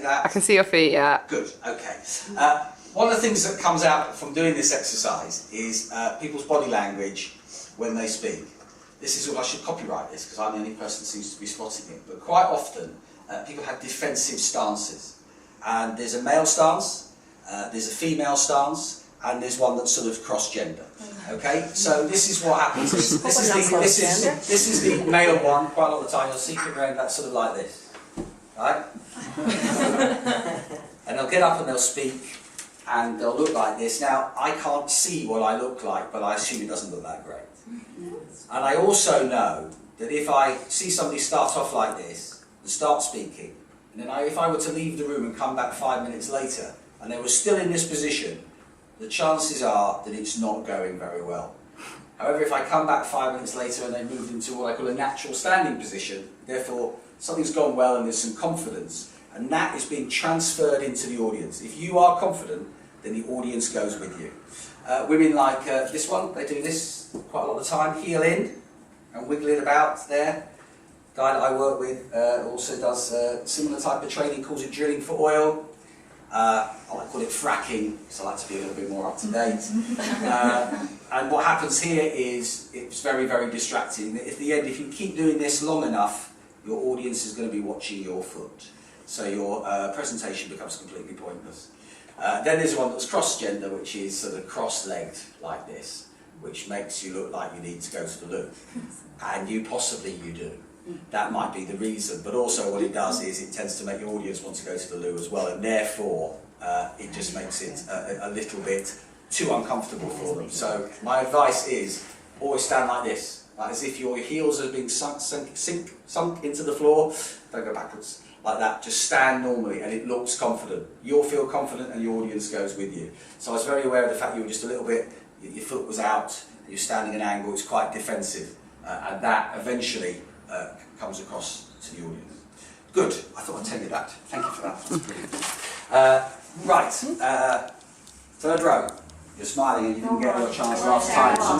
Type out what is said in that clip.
I can see your feet, yeah. Good, okay. One of the things that comes out from doing this exercise is people's body language when they speak. This is all, I should copyright this because I'm the only person that seems to be spotting it, but quite often people have defensive stances. And there's a male stance, there's a female stance, and there's one that's sort of cross-gender. Okay, so this is what happens. This is the male one. Quite a lot of the time you'll see people going that sort of like this, right? And they'll get up and they'll speak, and they'll look like this. Now I can't see what I look like, but I assume it doesn't look that great. And I also know that if I see somebody start off like this and start speaking, and then if I were to leave the room and come back 5 minutes later, and they were still in this position, the chances are that it's not going very well. However, if I come back 5 minutes later and they moved into what I call a natural standing position, therefore something's gone well and there's some confidence, and that is being transferred into the audience. If you are confident, then the audience goes with you. Women like this one, they do this quite a lot of the time, heel in and wiggle it about there. Guy that I work with also does similar type of training, calls it drilling for oil. I like to call it fracking, because I like to be a little bit more up to date. And what happens here is it's very, very distracting. At the end, if you keep doing this long enough, your audience is going to be watching your foot. So your presentation becomes completely pointless. Then there's one that's cross-gender, which is sort of cross-legged like this, which makes you look like you need to go to the loo. And you do. That might be the reason, but also what it does is it tends to make your audience want to go to the loo as well, and therefore it just makes it a little bit too uncomfortable for them. So my advice is always stand like this, like as if your heels are being sunk into the floor. Don't go backwards like that, just stand normally and it looks confident. You'll feel confident and your audience goes with you. So I was very aware of the fact you were just a little bit, your foot was out, you're standing at an angle, it's quite defensive, and that eventually comes across to the audience. Good, I thought I'd tell you that. Thank you for that. Right, third row. You're smiling and you didn't get your chance last time. So